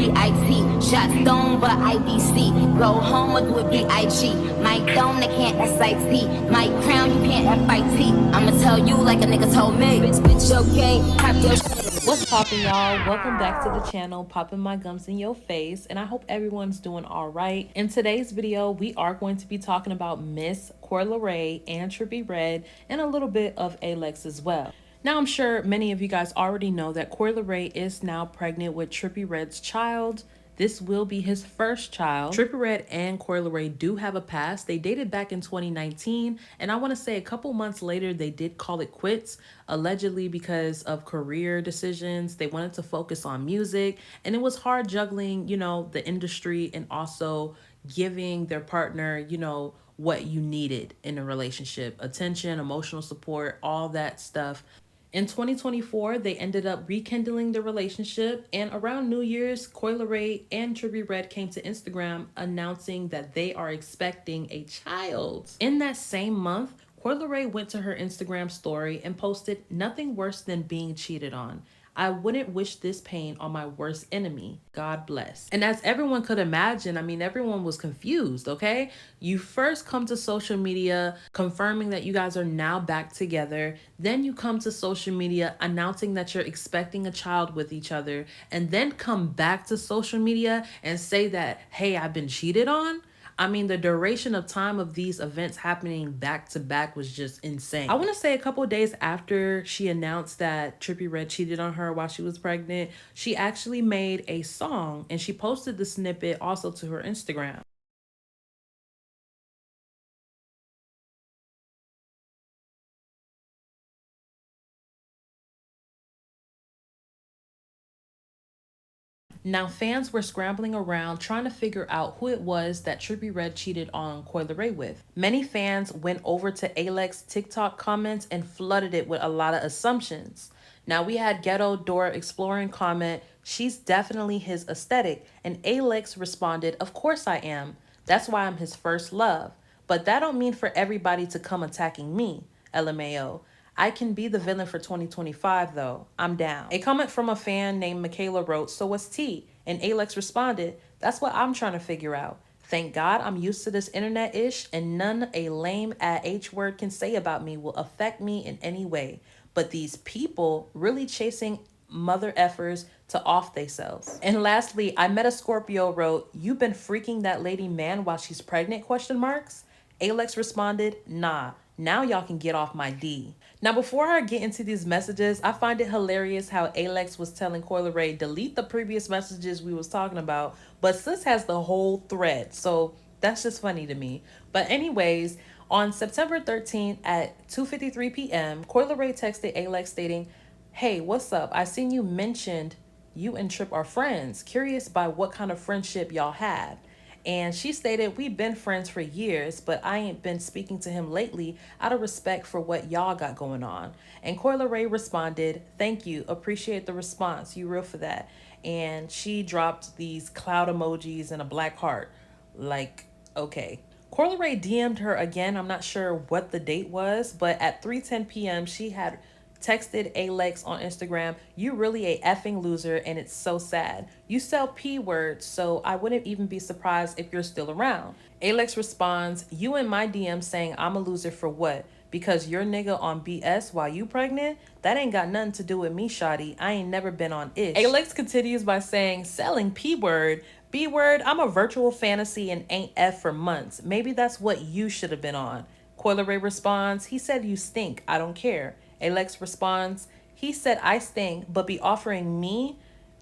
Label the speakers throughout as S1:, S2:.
S1: BIT. Shot stone, but IBC. Go home or do it BIG. My dome, they can't SIT. My crown, you can't FIT. I'ma tell you like a nigga told me. Bitch, your game, pop your
S2: What's poppin', y'all? Welcome back to the channel, popping my gums in your face, and I hope everyone's doing all right. In today's video, we are going to be talking about Miss LERAY and Trippie Redd, and a little bit of Ayleks as well. Now, I'm sure many of you guys already know that LERAY is now pregnant with Trippie Redd's child. This will be his first child. Trippie Redd and LERAY do have a past. They dated back in 2019, and I want to say a couple months later they did call it quits, allegedly because of career decisions. They wanted to focus on music, and it was hard juggling, the industry and also giving their partner, what you needed in a relationship: attention, emotional support, all that stuff. In 2024, they ended up rekindling the relationship, and around New Year's, LERAY and Trippie Redd came to Instagram announcing that they are expecting a child. In that same month, LERAY went to her Instagram story and posted, "Nothing worse than being cheated on. I wouldn't wish this pain on my worst enemy. God bless." And as everyone could imagine, everyone was confused, okay? You first come to social media confirming that you guys are now back together. Then you come to social media announcing that you're expecting a child with each other. And then come back to social media and say that, hey, I've been cheated on. The duration of time of these events happening back to back was just insane. I want to say a couple of days after she announced that Trippie Redd cheated on her while she was pregnant, she actually made a song and she posted the snippet also to her Instagram. Now, fans were scrambling around trying to figure out who it was that Trippie Redd cheated on LERAY with. Many fans went over to Ayleks' TikTok comments and flooded it with a lot of assumptions. Now, we had Ghetto Dora Exploring comment, "She's definitely his aesthetic," and Ayleks responded, "Of course I am. That's why I'm his first love. But that don't mean for everybody to come attacking me. LMAO. I can be the villain for 2025 though. I'm down." A comment from a fan named Michaela wrote, "So what's T?" And Ayleks responded, "That's what I'm trying to figure out. Thank God I'm used to this internet-ish, and none a lame H word can say about me will affect me in any way. But these people really chasing mother effers to off theyselves." And lastly, I Met a Scorpio wrote, "You been freaking that lady man while she's pregnant, question marks?" Ayleks responded, "Nah, now y'all can get off my D." Now, before I get into these messages, I find it hilarious how Ayleks was telling LERAY delete the previous messages we was talking about, but sis has the whole thread, so that's just funny to me. But anyways, on September 13th at 2:53 p.m., LERAY texted Ayleks stating, "Hey, what's up? I seen you mentioned you and Tripp are friends. Curious by what kind of friendship y'all have." And she stated, "We've been friends for years, but I ain't been speaking to him lately out of respect for what y'all got going on." And LERAY responded, "Thank you. Appreciate the response. You real for that." And she dropped these cloud emojis and a black heart. Like, okay. LERAY DM'd her again. I'm not sure what the date was, but at 3:10 p.m., she had texted Ayleks on Instagram, "You really a effing loser and it's so sad. You sell P words, so I wouldn't even be surprised if you're still around." Ayleks responds, "You in my DM saying I'm a loser for what? Because your nigga on BS while you pregnant? That ain't got nothing to do with me, shawty. I ain't never been on ish." Ayleks continues by saying, "Selling P word? B word, I'm a virtual fantasy and ain't F for months. Maybe that's what you should have been on." LERAY responds, "He said you stink. I don't care." Ayleks responds, "He said I stink, but be offering me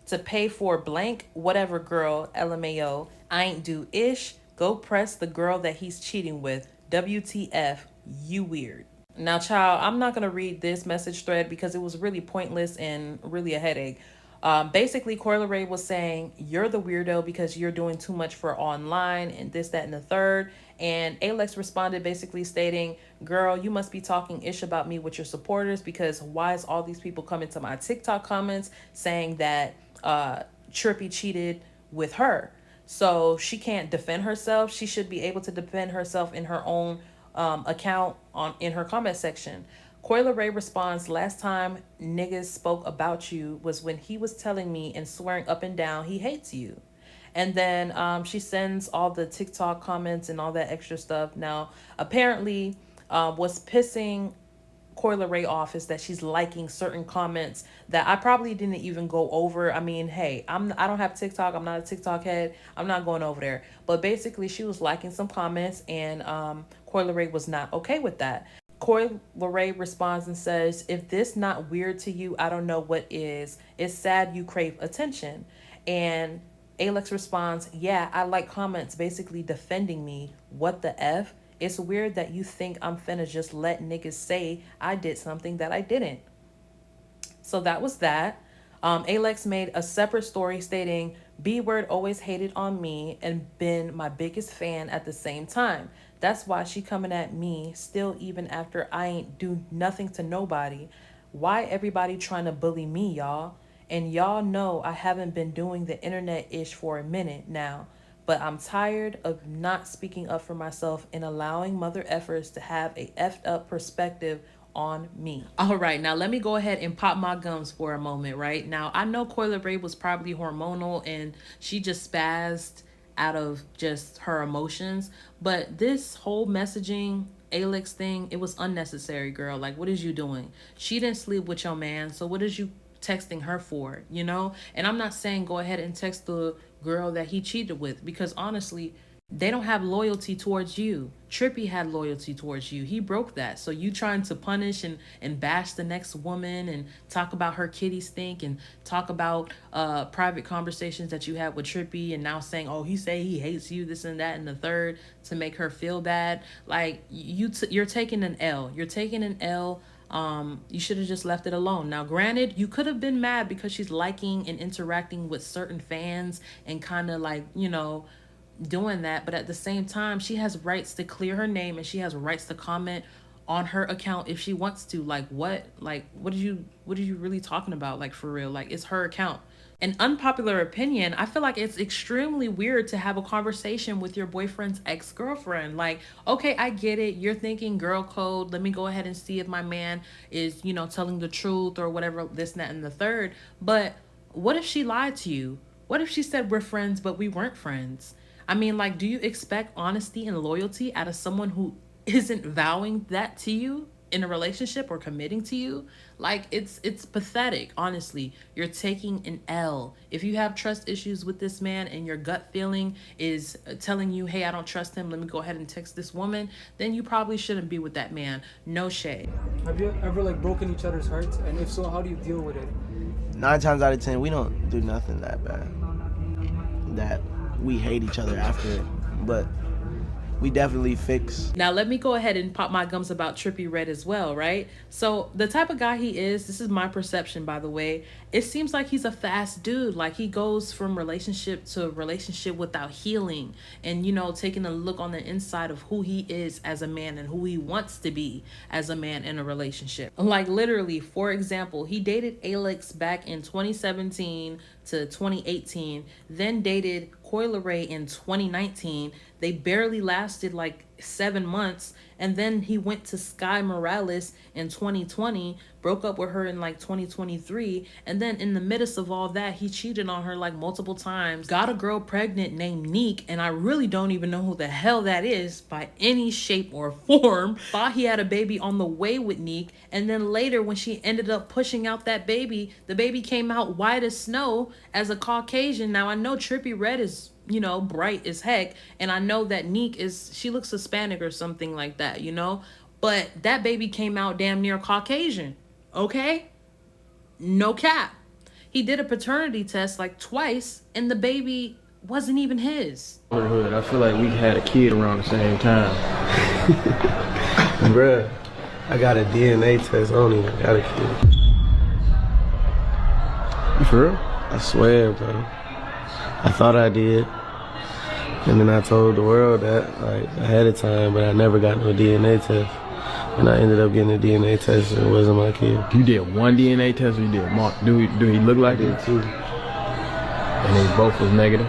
S2: to pay for blank, whatever girl, LMAO. I ain't do ish. Go press the girl that he's cheating with. WTF, you weird." Now, child, I'm not going to read this message thread because it was really pointless and really a headache. Basically, LERAY was saying, "You're the weirdo because you're doing too much for online and this, that, and the third." And Ayleks responded basically stating, "Girl, you must be talking ish about me with your supporters, because why is all these people coming to my TikTok comments saying that Trippie cheated with her? So she can't defend herself. She should be able to defend herself in her own account in her comment section." Coi LeRae responds, last time niggas spoke about you was when he was telling me and swearing up and down he hates you. And then she sends all the TikTok comments and all that extra stuff. Now, apparently, what's pissing Coi LeRae off is that she's liking certain comments that I probably didn't even go over. I mean, hey, I don't have TikTok. I'm not a TikTok head. I'm not going over there. But basically, she was liking some comments, and Coi LeRae was not okay with that. Coi LeRae responds and says, if this not weird to you, I don't know what is. It's sad you crave attention. And Ayleks responds, yeah, I like comments basically defending me. What the F? It's weird that you think I'm finna just let niggas say I did something that I didn't. So that was that. Ayleks made a separate story stating, B-word always hated on me and been my biggest fan at the same time. That's why she coming at me still even after I ain't do nothing to nobody. Why everybody trying to bully me, y'all? And y'all know I haven't been doing the internet-ish for a minute now. But I'm tired of not speaking up for myself and allowing mother effers to have a effed up perspective on me. All right, now let me go ahead and pop my gums for a moment, right? Now, I know Coi LeRae was probably hormonal and she just spazzed out of just her emotions, but this whole messaging Ayleks thing, it was unnecessary, girl. Like, what is you doing? She didn't sleep with your man, so what is you texting her for, you know? And I'm not saying go ahead and text the girl that he cheated with, because honestly, they don't have loyalty towards you. Trippie had loyalty towards you. He broke that. So you trying to punish and bash the next woman and talk about her kitty stink and talk about private conversations that you had with Trippie, and now saying, oh, he say he hates you, this and that and the third, to make her feel bad. Like, you're taking an L. You're taking an L. You should have just left it alone. Now, granted, you could have been mad because she's liking and interacting with certain fans and kind of like, you know, doing that, but at the same time, she has rights to clear her name and she has rights to comment on her account if she wants to. Like, what are you really talking about? Like, for real, like, it's her account. An unpopular opinion, I feel like it's extremely weird to have a conversation with your boyfriend's ex-girlfriend. Like, okay, I get it. You're thinking girl code. Let me go ahead and see if my man is, you know, telling the truth or whatever, this, that, and the third. But what if she lied to you? What if she said we're friends, but we weren't friends? I mean, like, do you expect honesty and loyalty out of someone who isn't vowing that to you in a relationship or committing to you? Like, it's pathetic, honestly. You're taking an L. If you have trust issues with this man and your gut feeling is telling you, hey, I don't trust him, let me go ahead and text this woman, then you probably shouldn't be with that man. No shade.
S3: Have you ever, like, broken each other's hearts? And if so, how do you deal with it?
S4: 9 times out of 10, we don't do nothing that bad. That we hate each other after it, but we definitely fix.
S2: Now let me go ahead and pop my gums about Trippie Redd as well, right? So the type of guy he is, this is my perception, by the way, it seems like he's a fast dude. Like, he goes from relationship to relationship without healing and, you know, taking a look on the inside of who he is as a man and who he wants to be as a man in a relationship. Like, literally, for example, he dated Ayleks back in 2017 to 2018, then dated Coi LeRae in 2019. They barely lasted like 7 months, and then he went to Sky Morales in 2020, broke up with her in like 2023, and then in the midst of all that, he cheated on her like multiple times, got a girl pregnant named Neek, and I really don't even know who the hell that is by any shape or form. Thought he had a baby on the way with Neek, and then later when she ended up pushing out that baby, the baby came out white as snow as a Caucasian. Now I know Trippie Redd is, you know, bright as heck, and I know that Neek is, she looks Hispanic or something like that, you know, but that baby came out damn near Caucasian. Okay, no cap. He did a paternity test like twice and the baby wasn't even his.
S5: I feel like we had a kid around the same time.
S6: Bruh, I got a DNA test. I don't even got a kid.
S5: You for real?
S6: I swear, bro. I thought I did. And then I told the world that, like, ahead of time, but I never got no DNA test. And I ended up getting a DNA test and it wasn't my kid.
S5: You did one DNA test or you did more? Do he look like it?
S6: Too.
S5: And they both was negative?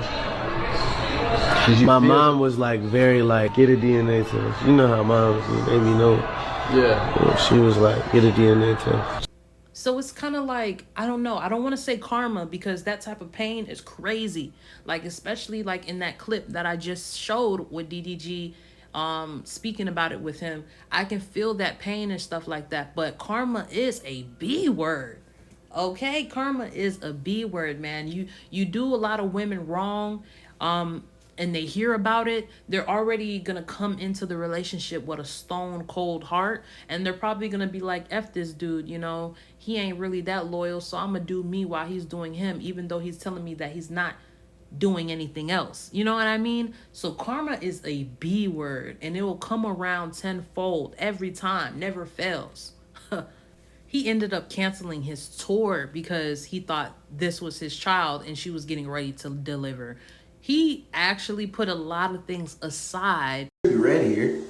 S6: My mom was like very like, get a DNA test. You know how moms do, they be know.
S5: Yeah.
S6: She was like, get a DNA test.
S2: So it's kind of like, I don't know. I don't want to say karma because that type of pain is crazy. Like, especially like in that clip that I just showed with DDG speaking about it with him. I can feel that pain and stuff like that. But karma is a B word. Okay, karma is a B word, man. You do a lot of women wrong, and they hear about it, they're already gonna come into the relationship with a stone cold heart, and they're probably gonna be like, F this dude, you know, he ain't really that loyal, so I'm gonna do me while he's doing him, even though he's telling me that he's not doing anything else. You know what I mean? So karma is a B word, and it will come around tenfold every time, never fails. He ended up canceling his tour because he thought this was his child and she was getting ready to deliver. He actually put a lot of things aside.
S4: Trippie Redd here.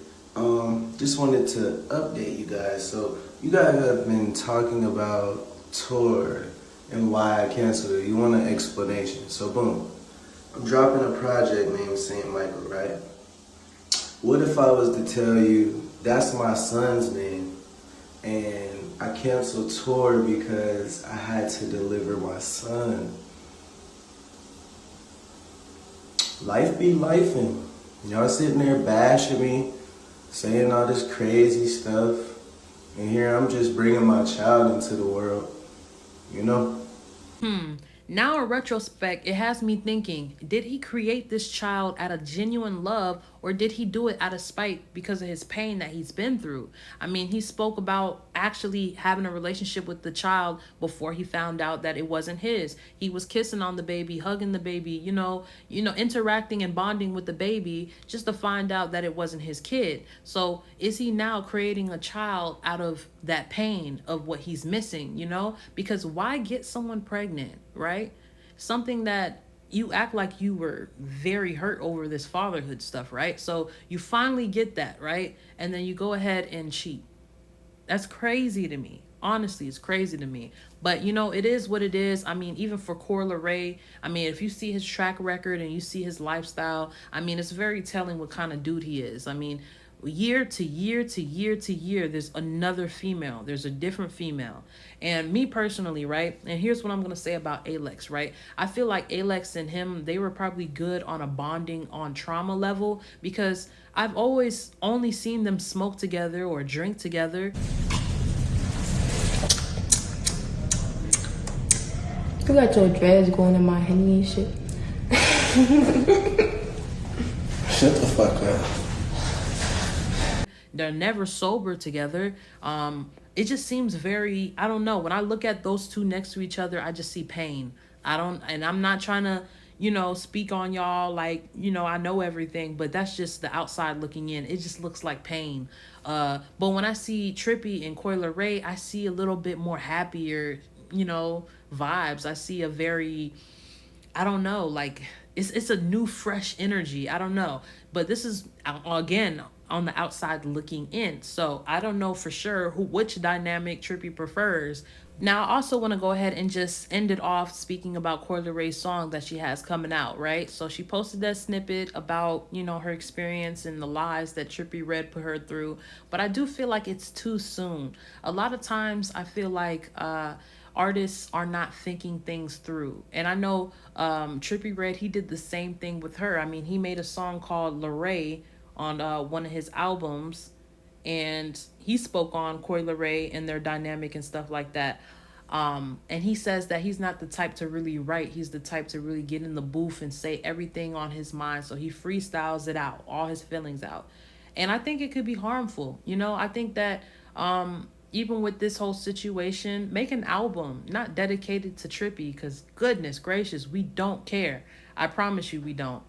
S4: Just wanted to update you guys. So you guys have been talking about tour and why I canceled it. You want an explanation. So boom. I'm dropping a project named St. Michael, right? What if I was to tell you that's my son's name and I canceled tour because I had to deliver my son? Life be lifing. Y'all sitting there bashing me, saying all this crazy stuff, and here I'm just bringing my child into the world, you know?
S2: Now in retrospect, it has me thinking, did he create this child out of genuine love, or did he do it out of spite because of his pain that he's been through? I mean, he spoke about actually having a relationship with the child before he found out that it wasn't his. He was kissing on the baby, hugging the baby, you know, interacting and bonding with the baby just to find out that it wasn't his kid. So is he now creating a child out of that pain of what he's missing, you know? Because why get someone pregnant, right? Something that you act like you were very hurt over this fatherhood stuff, right? So you finally get that, right? And then you go ahead and cheat. That's crazy to me. Honestly, it's crazy to me. But, you know, it is what it is. I mean, even for LERAY, I mean, if you see his track record and you see his lifestyle, I mean, it's very telling what kind of dude he is. I mean, year to year to year to year, there's another female. There's a different female. And me personally, right? And here's what I'm going to say about Ayleks, right? I feel like Ayleks and him, they were probably good on a bonding on trauma level because I've always only seen them smoke together or drink together.
S7: You got your dreads going in my Henny and shit.
S4: Shut the fuck up.
S2: They're never sober together. It just seems very, I don't know. When I look at those two next to each other, I just see pain. And I'm not trying to, you know, speak on y'all like, you know, I know everything, but that's just the outside looking in. It just looks like pain. But when I see Trippie and LERAY, I see a little bit more happier, you know, vibes. I see a very, I don't know, like it's a new fresh energy. I don't know, but this is again on the outside looking in, so I don't know for sure which dynamic Trippie prefers. Now I also want to go ahead and just end it off speaking about LERAY's song that she has coming out, right? So she posted that snippet about, you know, her experience and the lies that Trippie Redd put her through, but I do feel like it's too soon. A lot of times I feel like artists are not thinking things through. And I know Trippie Redd, he did the same thing with her. I mean, he made a song called LERAY on one of his albums, and he spoke on LERAY and their dynamic and stuff like that. And he says that he's not the type to really write. He's the type to really get in the booth and say everything on his mind. So he freestyles it out, all his feelings out. And I think it could be harmful. You know, I think that even with this whole situation, make an album not dedicated to Trippie, because goodness gracious, we don't care. I promise you we don't.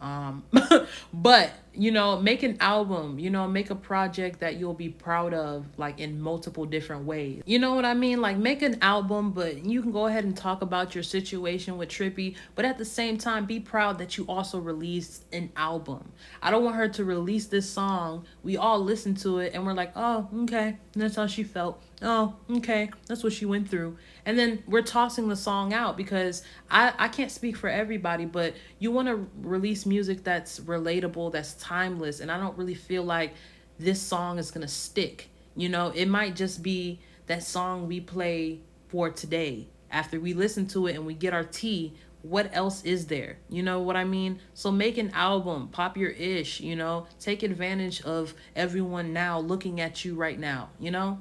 S2: But, you know, make an album, you know, make a project that you'll be proud of, like in multiple different ways. You know what I mean? Like make an album, but you can go ahead and talk about your situation with Trippie, but at the same time, be proud that you also released an album. I don't want her to release this song. We all listen to it and we're like, oh, okay, that's how she felt. Oh, okay, that's what she went through. And then we're tossing the song out because I can't speak for everybody, but you want to release music that's relatable, that's timeless. And I don't really feel like this song is going to stick. You know, it might just be that song we play for today. After we listen to it and we get our tea, what else is there? You know what I mean? So make an album, pop your ish, you know, take advantage of everyone now looking at you right now, you know?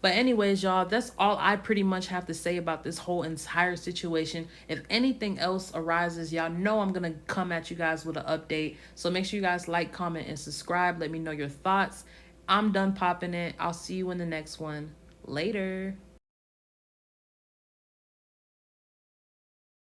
S2: But anyways, y'all, that's all I pretty much have to say about this whole entire situation. If anything else arises, y'all know I'm going to come at you guys with an update. So make sure you guys like, comment, and subscribe. Let me know your thoughts. I'm done popping it. I'll see you in the next one. Later.